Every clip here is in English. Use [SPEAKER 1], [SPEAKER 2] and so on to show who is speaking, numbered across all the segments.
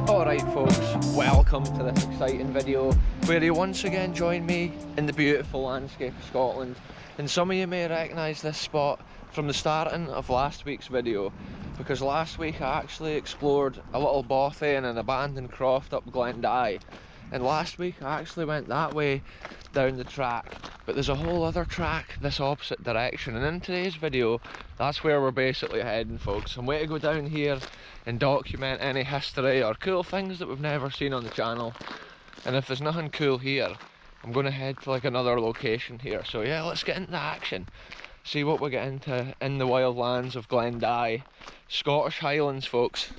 [SPEAKER 1] Alright folks, welcome to this exciting video where you once again join me in the beautiful landscape of Scotland. And some of you may recognise this spot from the starting of last week's video, because last week I actually explored a little bothy and an abandoned croft up Glen Dye. And last week I actually went that way down the track, but there's a whole other track this opposite direction, and in today's video that's where we're basically heading folks. I'm going to go down here and document any history or cool things that we've never seen on the channel, and if there's nothing cool here I'm going to head to like another location here. So yeah, let's get into action, see what we get into in the wild lands of Glen Dye, Scottish Highlands folks.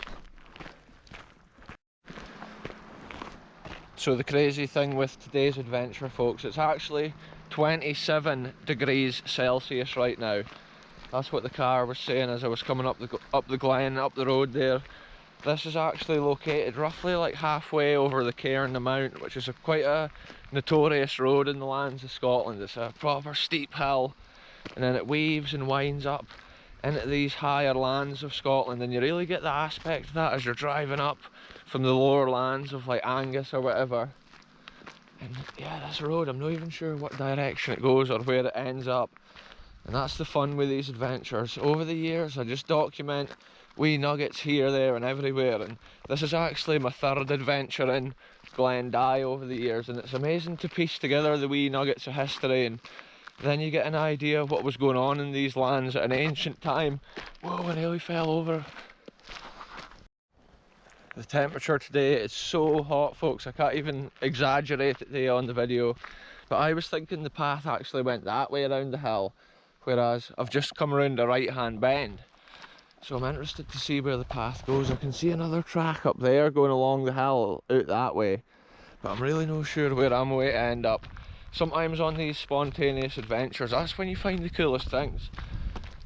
[SPEAKER 1] So the crazy thing with today's adventure folks, it's actually 27 degrees Celsius right now. That's what the car was saying as I was coming up the glen, up the road there. This is actually located roughly like halfway over the Cairn Mount, which is quite a notorious road in the lands of Scotland. It's a proper steep hill, and then it weaves and winds up into these higher lands of Scotland, and you really get the aspect of that as you're driving up from the lower lands of like Angus or whatever. And yeah, this road, I'm not even sure what direction it goes or where it ends up. And that's the fun with these adventures. Over the years I just document wee nuggets here, there and everywhere, and this is actually my third adventure in Glen Dye over the years, and it's amazing to piece together the wee nuggets of history, and then you get an idea of what was going on in these lands at an ancient time. Whoa, I nearly fell over. The temperature today is so hot folks, I can't even exaggerate it today on the video, but I was thinking the path actually went that way around the hill, whereas I've just come around a right hand bend. So I'm interested to see where the path goes. I can see another track up there going along the hill out that way, but I'm really not sure where I'm going to end up. Sometimes on these spontaneous adventures, that's when you find the coolest things.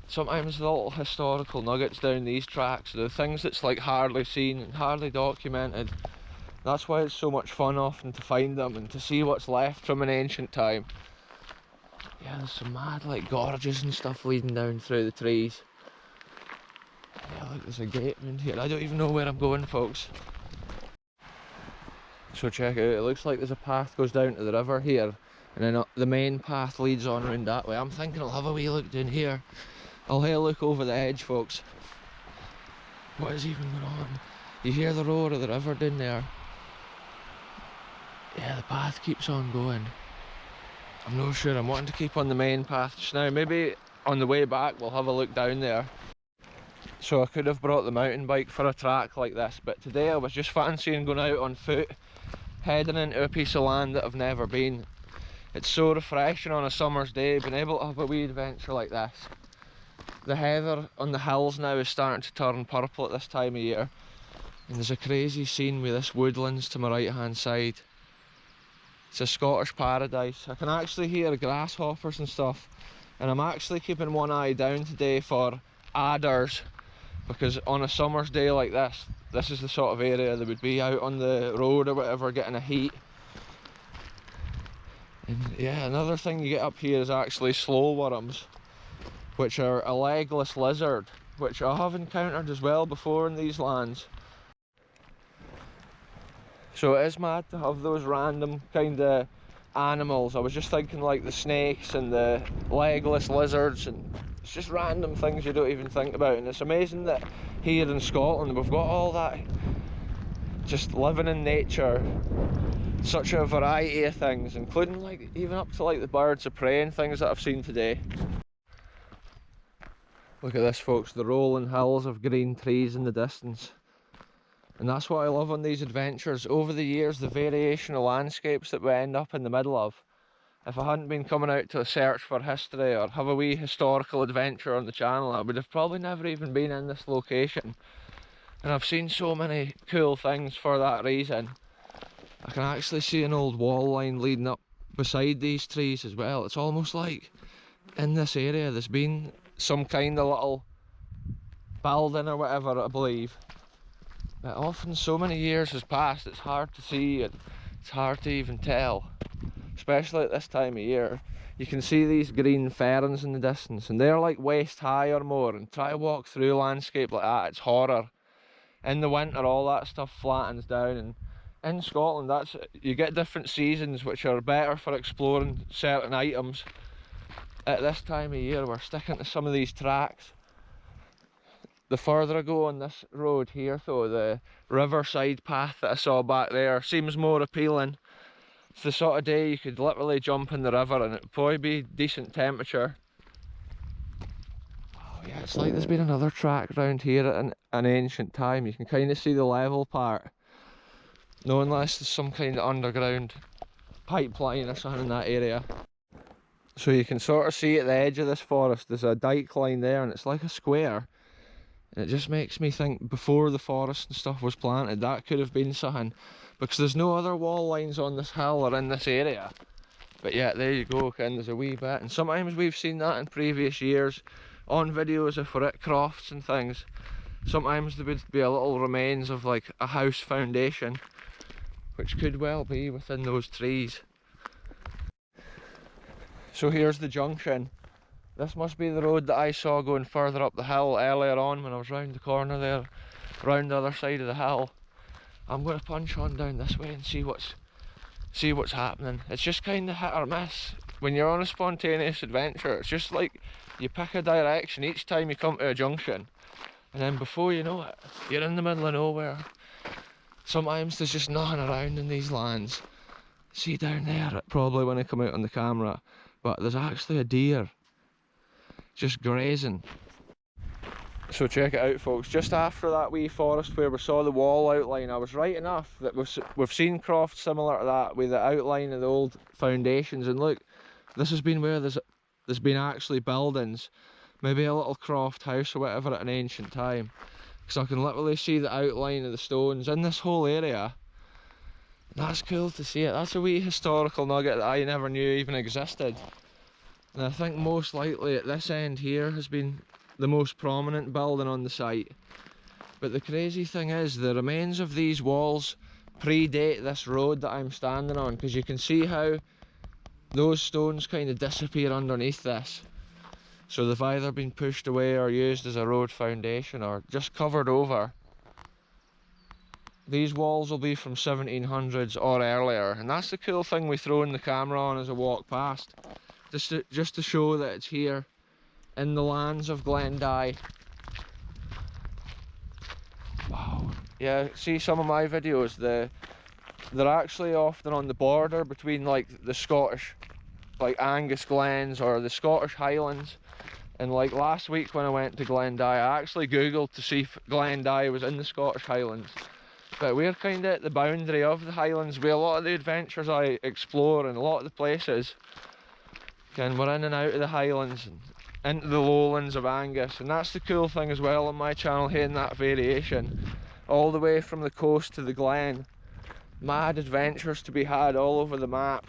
[SPEAKER 1] Sometimes the little historical nuggets down these tracks, the things that's like hardly seen and hardly documented. That's why it's so much fun often to find them and to see what's left from an ancient time. Yeah, there's some mad like gorges and stuff leading down through the trees. Yeah, look, there's a gate in here. I don't even know where I'm going folks. So check it out, it looks like there's a path goes down to the river here, and then the main path leads on around that way. I'm thinking I'll have a wee look down here. I'll have a look over the edge folks. What is even going on? You hear the roar of the river down there. Yeah, the path keeps on going. I'm not sure, I'm wanting to keep on the main path just now. Maybe on the way back we'll have a look down there. So I could have brought the mountain bike for a track like this, but today I was just fancying going out on foot, heading into a piece of land that I've never been. It's so refreshing on a summer's day, being able to have a wee adventure like this. The heather on the hills now is starting to turn purple at this time of year, and there's a crazy scene with this woodlands to my right hand side. It's a Scottish paradise. I can actually hear grasshoppers and stuff, and I'm actually keeping one eye down today for adders, because on a summer's day like this, this is the sort of area that would be out on the road or whatever getting a heat. And yeah, another thing you get up here is actually slow worms, which are a legless lizard, which I have encountered as well before in these lands. So it is mad to have those random kind of animals. I was just thinking like the snakes and the legless lizards, and it's just random things you don't even think about. And it's amazing that here in Scotland we've got all that, just living in nature, such a variety of things, including like even up to like the birds of prey and things that I've seen today. Look at this folks, the rolling hills of green trees in the distance. And that's what I love on these adventures. Over the years, the variation of landscapes that we end up in the middle of. If I hadn't been coming out to search for history or have a wee historical adventure on the channel, I would have probably never even been in this location. And I've seen so many cool things for that reason. I can actually see an old wall line leading up beside these trees as well. It's almost like in this area there's been some kind of little building or whatever, I believe. But often so many years has passed, it's hard to see and it's hard to even tell. especially at this time of year. You can see these green ferns in the distance, and they're like waist high or more, and try to walk through a landscape like that, it's horror. In the winter, all that stuff flattens down, and in Scotland, you get different seasons which are better for exploring certain items. At this time of year, we're sticking to some of these tracks. The further I go on this road here though, the riverside path that I saw back there seems more appealing. It's the sort of day you could literally jump in the river and it'd probably be decent temperature. Oh yeah, it's like there's been another track around here at an ancient time. You can kind of see the level part. No, unless there's some kind of underground pipeline or something in that area. So you can sort of see at the edge of this forest there's a dike line there, and it's like a square. And it just makes me think, before the forest and stuff was planted, that could have been something, because there's no other wall lines on this hill or in this area. But yeah, there you go, and there's a wee bit, and sometimes we've seen that in previous years on videos if we're at crofts and things. Sometimes there would be a little remains of like a house foundation, which could well be within those trees. So here's the junction. This must be the road that I saw going further up the hill earlier on when I was round the corner there, round the other side of the hill. I'm going to punch on down this way and see what's happening. It's just kind of hit or miss. When you're on a spontaneous adventure, it's just like you pick a direction each time you come to a junction, and then before you know it, you're in the middle of nowhere. Sometimes there's just nothing around in these lands. See down there, it probably won't come out on the camera, but there's actually a deer just grazing. So check it out folks, just after that wee forest where we saw the wall outline, I was right enough that we've seen crofts similar to that with the outline of the old foundations, and look, this has been where there's been actually buildings, maybe a little croft house or whatever at an ancient time, because I can literally see the outline of the stones in this whole area. That's cool to see it. That's a wee historical nugget that I never knew even existed. And I think most likely at this end here has been the most prominent building on the site. But the crazy thing is, the remains of these walls predate this road that I'm standing on, because you can see how those stones kind of disappear underneath this. So they've either been pushed away or used as a road foundation or just covered over. These walls will be from 1700s or earlier, and that's the cool thing we throw in the camera on as I walk past. Just to show that it's here in the lands of Glen Dye. Wow. Yeah, see some of my videos, they're actually often on the border between like the Scottish, like Angus Glens or the Scottish Highlands. And like last week when I went to Glen Dye, I actually googled to see if Glen Dye was in the Scottish Highlands. But we're kind of at the boundary of the Highlands with a lot of the adventures I explore and a lot of the places. And we're in and out of the Highlands and into the lowlands of Angus, and that's the cool thing as well on my channel, hearing that variation all the way from the coast to the glen. Mad adventures to be had all over the map.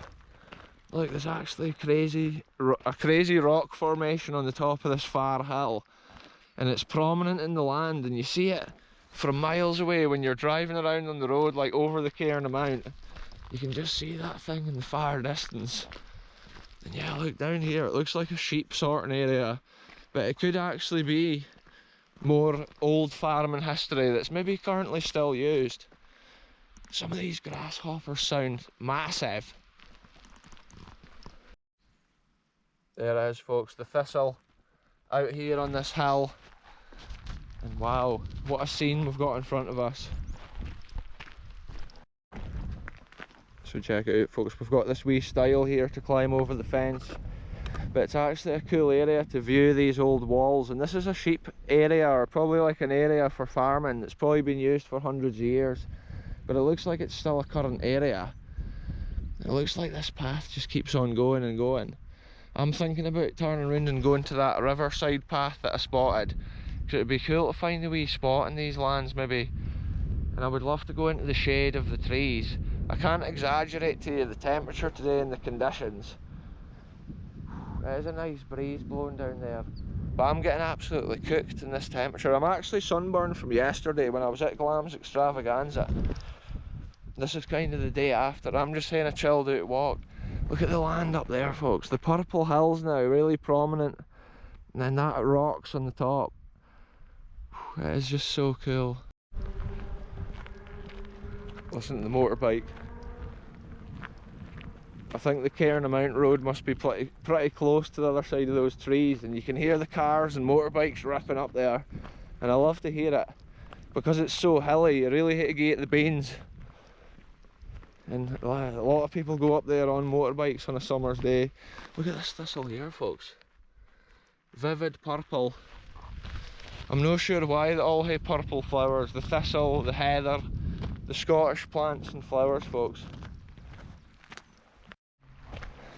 [SPEAKER 1] Look, there's actually a crazy rock formation on the top of this far hill, and it's prominent in the land, and you see it from miles away when you're driving around on the road, like over the Cairn Mount. You can just see that thing in the far distance. And yeah, look down here, it looks like a sheep sorting area, but it could actually be more old farming history that's maybe currently still used. Some of these grasshoppers sound massive. There it is folks, the thistle out here on this hill. And wow, what a scene we've got in front of us. So check it out folks, we've got this wee stile here to climb over the fence, but it's actually a cool area to view these old walls. And this is a sheep area, or probably like an area for farming that's probably been used for hundreds of years, but it looks like it's still a current area. It looks like this path just keeps on going and going. I'm thinking about turning around and going to that riverside path that I spotted, because it'd be cool to find a wee spot in these lands maybe, and I would love to go into the shade of the trees. I can't exaggerate to you the temperature today and the conditions. There's a nice breeze blowing down there, but I'm getting absolutely cooked in this temperature. I'm actually sunburned from yesterday when I was at Glam's Extravaganza. This is kind of the day after. I'm just saying a chilled out walk. Look at the land up there, folks. The purple hills now, really prominent. And then that rocks on the top. It is just so cool. Listen to the motorbike. I think the Cairnamount Road must be pretty close to the other side of those trees, and you can hear the cars and motorbikes ripping up there. And I love to hear it. Because it's so hilly, you really hate to get the beans. And a lot of people go up there on motorbikes on a summer's day. Look at this thistle here, folks. Vivid purple. I'm not sure why they all have purple flowers. The thistle, the heather, the Scottish plants and flowers, folks.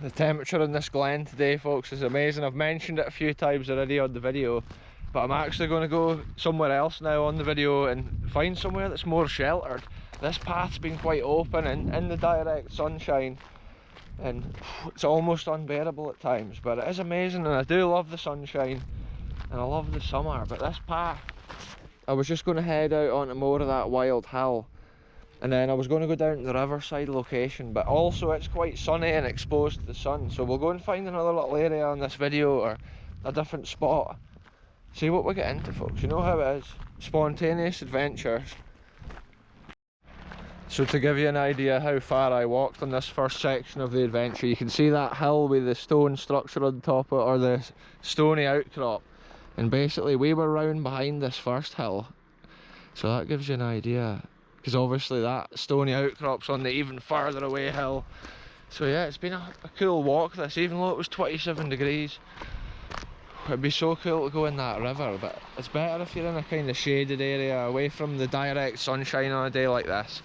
[SPEAKER 1] The temperature in this glen today, folks, is amazing. I've mentioned it a few times already on the video, but I'm actually going to go somewhere else now on the video and find somewhere that's more sheltered. This path's been quite open and in the direct sunshine, and it's almost unbearable at times, but it is amazing. And I do love the sunshine and I love the summer, but this path, I was just going to head out onto more of that wild hill, and then I was going to go down to the riverside location, but also it's quite sunny and exposed to the sun, so we'll go and find another little area on this video or a different spot, see what we get into, folks. You know how it is, spontaneous adventures. So to give you an idea how far I walked on this first section of the adventure, you can see that hill with the stone structure on top of it, or the stony outcrop, and basically we were round behind this first hill, so that gives you an idea, because obviously that stony outcrop's on the even further away hill. So yeah, it's been a cool walk this, even though it was 27 degrees. It'd be so cool to go in that river, but it's better if you're in a kind of shaded area away from the direct sunshine on a day like this.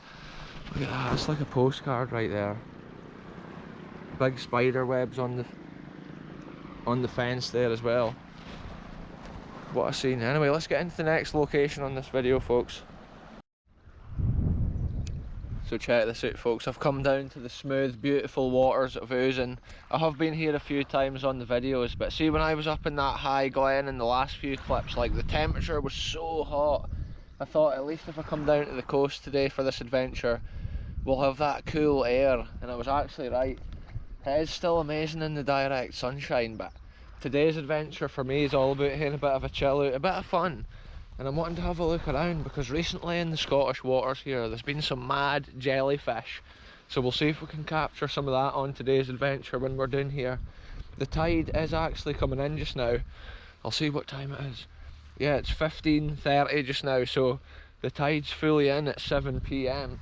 [SPEAKER 1] Look at that, it's like a postcard right there. Big spider webs on the fence there as well. What a scene. Anyway, let's get into the next location on this video, folks. So check this out, folks. I've come down to the smooth, beautiful waters of Ouzon. I have been here a few times on the videos, but see, when I was up in that high glen in the last few clips, like, the temperature was so hot. I thought, at least if I come down to the coast today for this adventure, we'll have that cool air, and I was actually right. It is still amazing in the direct sunshine, but today's adventure for me is all about having a bit of a chill out, a bit of fun, and I'm wanting to have a look around, because recently in the Scottish waters here there's been some mad jellyfish, so we'll see if we can capture some of that on today's adventure when we're down here. The tide is actually coming in just now. I'll see what time it is. Yeah, it's 15:30 just now, so the tide's fully in at 7 PM.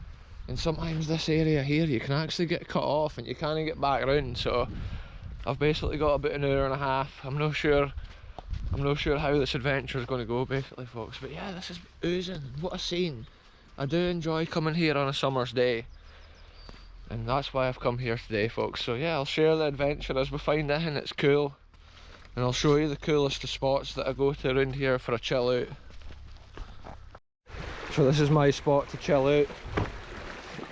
[SPEAKER 1] And sometimes this area here you can actually get cut off and you can't get back around, so I've basically got about an hour and a half. I'm not sure how this adventure is going to go, basically, folks, but yeah, this is Ouzon. What a scene. I do enjoy coming here on a summer's day, and that's why I've come here today, folks. So yeah, I'll share the adventure as we find it, and it's cool, and I'll show you the coolest of spots that I go to around here for a chill out. So this is my spot to chill out.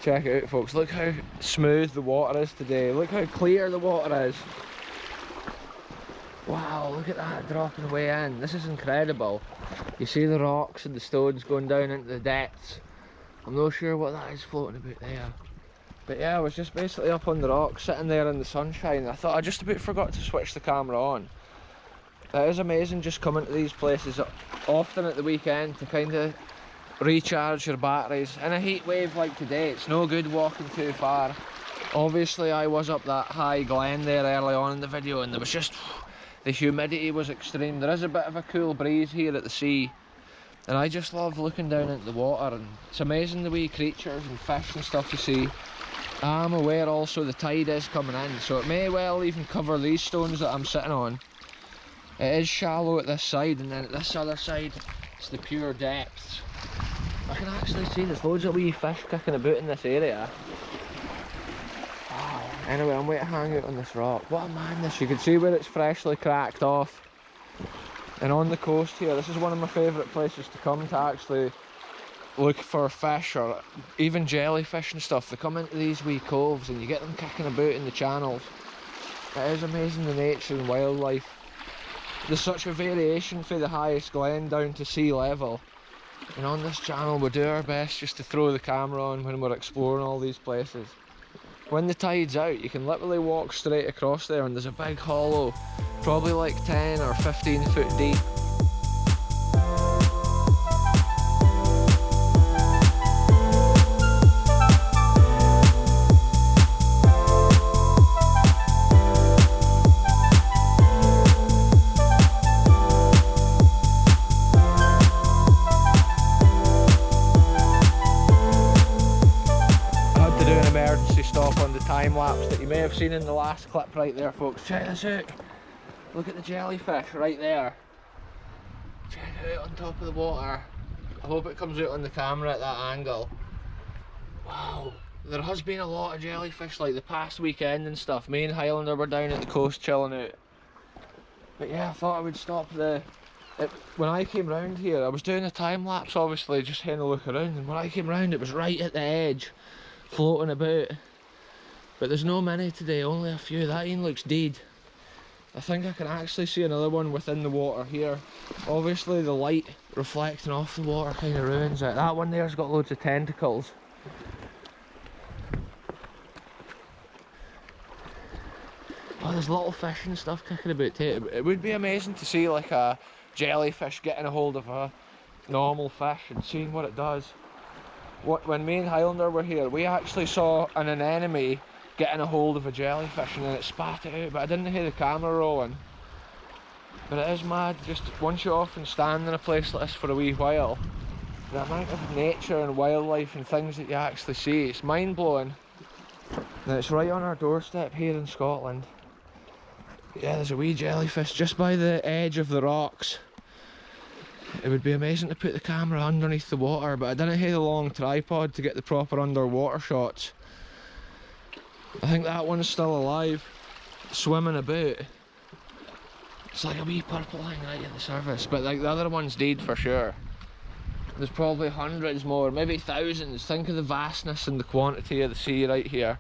[SPEAKER 1] Check it out, folks. Look how smooth the water is today. Look how clear the water is. Wow, look at that dropping way in. This is incredible. You see the rocks and the stones going down into the depths. I'm not sure what that is floating about there. But yeah, I was just basically up on the rocks, sitting there in the sunshine. I thought I just about forgot to switch the camera on. It is amazing just coming to these places often at the weekend to kind of recharge your batteries. In a heat wave like today, it's no good walking too far. Obviously I was up that high glen there early on in the video, and there was just, the humidity was extreme. There is a bit of a cool breeze here at the sea, and I just love looking down into the water, and it's amazing the wee creatures and fish and stuff you see. I'm aware also the tide is coming in, so it may well even cover these stones that I'm sitting on. It is shallow at this side, and then at this other side it's the pure depths. I can actually see there's loads of wee fish kicking about in this area. Wow. Anyway, I'm waiting to hang out on this rock. What a madness. You can see where it's freshly cracked off. And on the coast here, this is one of my favourite places to come to actually look for fish, or even jellyfish and stuff. They come into these wee coves and you get them kicking about in the channels. It is amazing, the nature and wildlife. There's such a variation from the highest glen down to sea level. And on this channel we do our best just to throw the camera on when we're exploring all these places. when the tide's out, you can literally walk straight across there, and there's a big hollow, probably like 10 or 15 foot deep. Time lapse that you may have seen in the last clip right there, folks. Check this out. Look at the jellyfish right there. Check it out on top of the water. I hope it comes out on the camera at that angle. Wow, there has been a lot of jellyfish like the past weekend and stuff. Me and Highlander were down at the coast chilling out. But yeah, I thought I would stop when I came round here, I was doing a time lapse obviously, just having a look around, and when I came round it was right at the edge, floating about. But there's no many today, only a few. That one looks dead. I think I can actually see another one within the water here. Obviously the light reflecting off the water kind of ruins it. That one there's got loads of tentacles. Oh, there's little fish and stuff kicking about too. It would be amazing to see like a jellyfish getting a hold of a normal fish and seeing what it does. When me and Highlander were here, we actually saw an anemone getting a hold of a jellyfish and then it spat it out, but I didn't hear the camera rolling. But it is mad, just once you often stand in a place like this for a wee while, the amount of nature and wildlife and things that you actually see, it's mind blowing. And it's right on our doorstep here in Scotland. Yeah, there's a wee jellyfish just by the edge of the rocks. It would be amazing to put the camera underneath the water, but I didn't have the long tripod to get the proper underwater shots. I think that one's still alive, swimming about. It's like a wee purple thing right at the surface, but like the other one's dead for sure. There's probably hundreds more, maybe thousands. Think of the vastness and the quantity of the sea right here.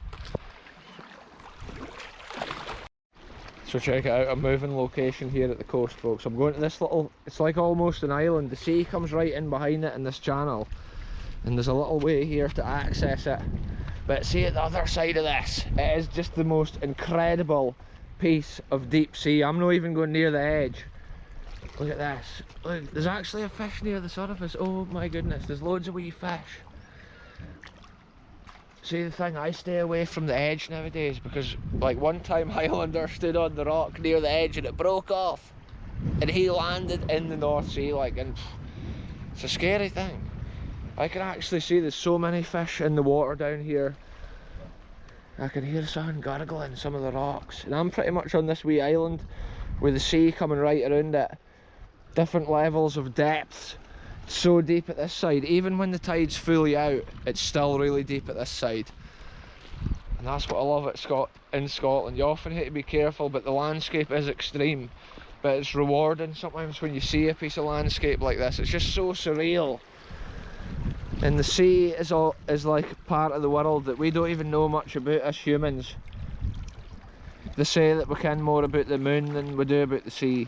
[SPEAKER 1] So check it out, a moving location here at the coast, folks. I'm going to this little, it's like almost an island. The sea comes right in behind it in this channel, and there's a little way here to access it. But see, at the other side of this, it is just the most incredible piece of deep sea. I'm not even going near the edge. Look at this. Look, there's actually a fish near the surface. Oh my goodness, there's loads of wee fish. See, the thing, I stay away from the edge nowadays because, like, one time Highlander stood on the rock near the edge and it broke off, and he landed in the North Sea, like, and it's a scary thing. I can actually see there's so many fish in the water down here. I can hear someone gurgling some of the rocks, and I'm pretty much on this wee island with the sea coming right around it. Different levels of depth. It's so deep at this side, even when the tide's fully out, it's still really deep at this side. And that's what I love in Scotland. You often have to be careful, but the landscape is extreme. But it's rewarding sometimes when you see a piece of landscape like this. It's just so surreal. And the sea is like part of the world that we don't even know much about as humans. They say that we can more about the moon than we do about the sea.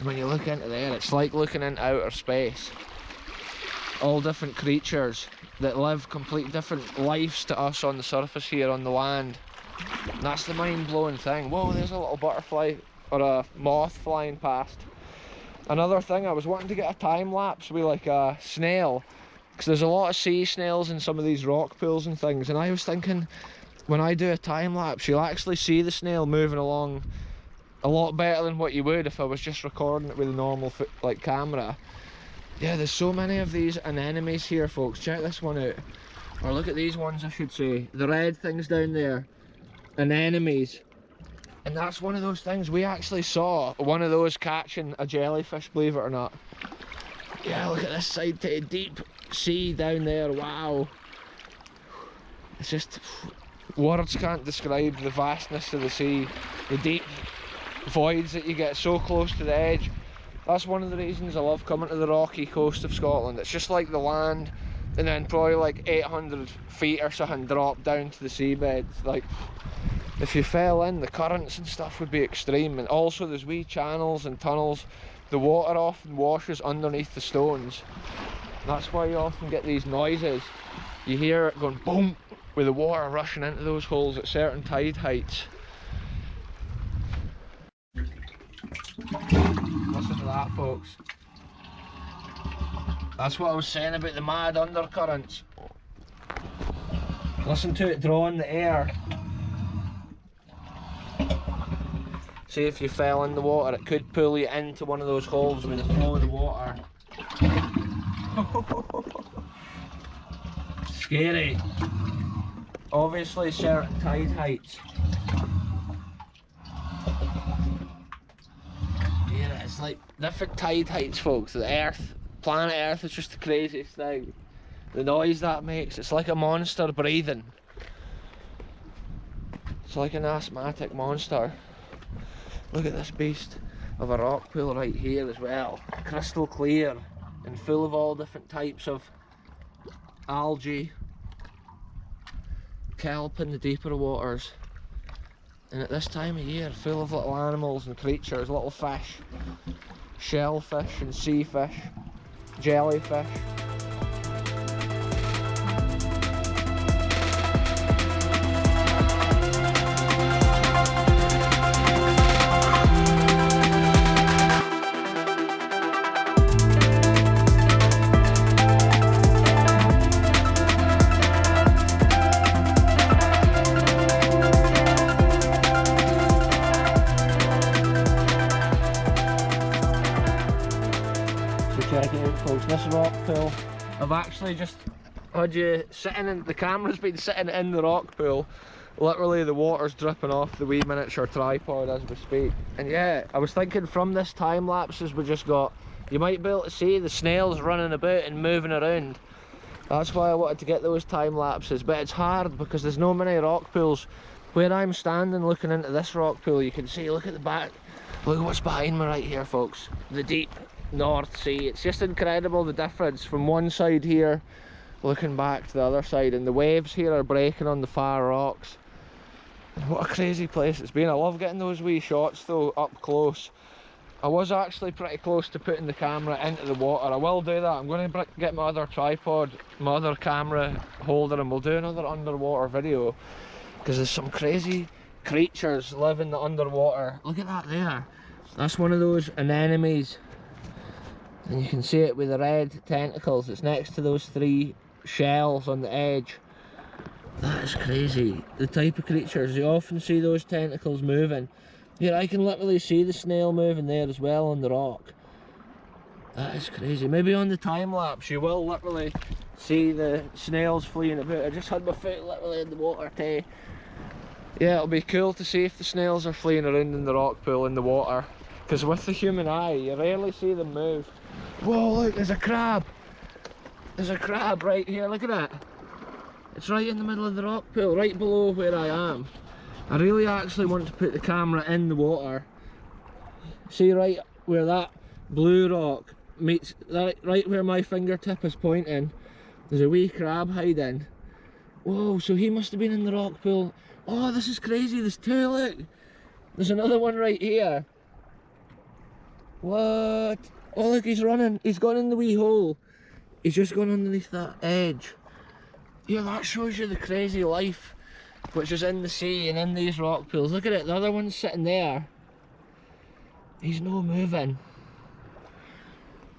[SPEAKER 1] When you look into there, it's like looking into outer space. All different creatures that live complete different lives to us on the surface here on the land. And that's the mind-blowing thing. Whoa, there's a little butterfly or a moth flying past. Another thing, I was wanting to get a time lapse with like a snail, because there's a lot of sea snails in some of these rock pools and things, and I was thinking when I do a time lapse you'll actually see the snail moving along a lot better than what you would if I was just recording it with a normal camera. Yeah, there's so many of these anemones here, folks. Check this one out, or look at these ones I should say, the red things down there, anemones. And that's one of those things, we actually saw one of those catching a jellyfish, believe it or not. Yeah, look at this side to deep sea down there, wow. It's just, words can't describe the vastness of the sea, the deep voids that you get so close to the edge. That's one of the reasons I love coming to the rocky coast of Scotland. It's just like the land, and then probably like 800 feet or something drop down to the seabed. Like, if you fell in, the currents and stuff would be extreme. And also there's wee channels and tunnels. The water often washes underneath the stones. And that's why you often get these noises. You hear it going boom, with the water rushing into those holes at certain tide heights. Listen to that, folks. That's what I was saying about the mad undercurrents. Listen to it drawing the air. See, if you fell in the water, it could pull you into one of those holes with the flow of the water. Scary. Obviously, certain tide heights. Yeah, it's like different tide heights, folks. The Earth, planet Earth is just the craziest thing. The noise that makes, it's like a monster breathing. It's like an asthmatic monster. Look at this beast of a rock pool right here as well. Crystal clear and full of all different types of algae, kelp in the deeper waters. And at this time of year, full of little animals and creatures, little fish, shellfish and sea fish, jellyfish. Check it out, folks, this rock pool, I've actually just had you sitting in, the camera's been sitting in the rock pool, literally the water's dripping off the wee miniature tripod as we speak. And yeah, I was thinking from this time lapses we just got, you might be able to see the snails running about and moving around. That's why I wanted to get those time lapses, but it's hard because there's no many rock pools. Where I'm standing looking into this rock pool, you can see, look at the back, look at what's behind me right here, folks, the deep North Sea. It's just incredible the difference from one side here looking back to the other side, and the waves here are breaking on the far rocks. What a crazy place it's been. I love getting those wee shots though up close. I was actually pretty close to putting the camera into the water. I will do that. I'm going to get my other tripod, my other camera holder, and we'll do another underwater video because there's some crazy creatures living the underwater. Look at that there. That's one of those anemones. And you can see it with the red tentacles. It's next to those three shells on the edge. That is crazy. The type of creatures, you often see those tentacles moving. Here, I can literally see the snail moving there as well on the rock. That is crazy. Maybe on the time lapse you will literally see the snails fleeing about. I just had my foot literally in the water too. Yeah, it'll be cool to see if the snails are fleeing around in the rock pool in the water. Because with the human eye, you rarely see them move. Whoa, look, there's a crab. There's a crab right here, look at that. It's right in the middle of the rock pool, right below where I am. I really actually want to put the camera in the water. See right where that blue rock meets, right where my fingertip is pointing, there's a wee crab hiding. Whoa, so he must have been in the rock pool. Oh, this is crazy, there's two, look. There's another one right here. What? Oh look, he's running. He's gone in the wee hole. He's just gone underneath that edge. Yeah, that shows you the crazy life which is in the sea and in these rock pools. Look at it, the other one's sitting there. He's no moving.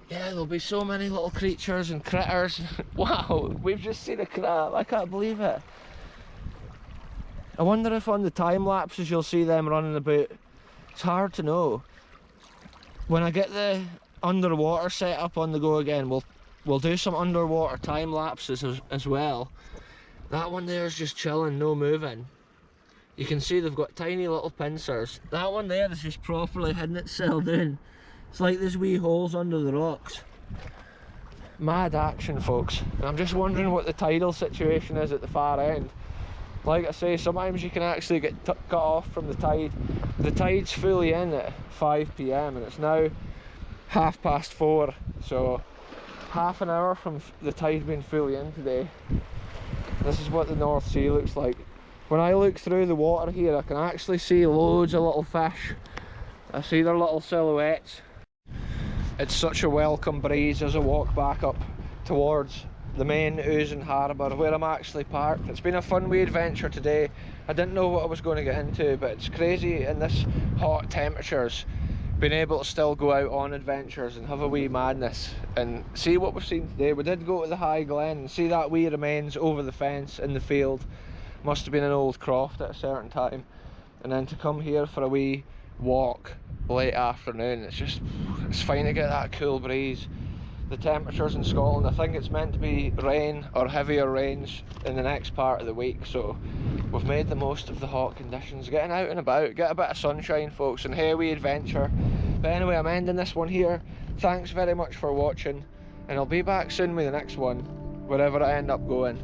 [SPEAKER 1] Yeah, there'll be so many little creatures and critters. Wow, we've just seen a crab. I can't believe it. I wonder if on the time lapses you'll see them running about. It's hard to know. When I get the underwater set up on the go again, we'll do some underwater time lapses as well. That one there is just chilling, no moving. You can see they've got tiny little pincers. That one there is just properly hidden itself down. It's like there's wee holes under the rocks. Mad action, folks. I'm just wondering what the tidal situation is at the far end. Like I say, sometimes you can actually get cut off from the tide. The tide's fully in at 5 PM and it's now 4:30, so half an hour from the tide being fully in today. This is what the North Sea looks like. When I look through the water here, I can actually see loads of little fish. I see their little silhouettes. It's such a welcome breeze as I walk back up towards the main oozing harbour where I'm actually parked. It's been a fun wee adventure today. I didn't know what I was going to get into, but it's crazy in this hot temperatures being able to still go out on adventures and have a wee madness and see what we've seen today. We did go to the High Glen and see that wee remains over the fence in the field. Must have been an old croft at a certain time. And then to come here for a wee walk late afternoon, it's fine to get that cool breeze. The temperatures in Scotland, I think it's meant to be rain or heavier rains in the next part of the week, so we've made the most of the hot conditions, getting out and about, get a bit of sunshine folks, and here we adventure. But anyway, I'm ending this one here. Thanks very much for watching, and I'll be back soon with the next one, wherever I end up going.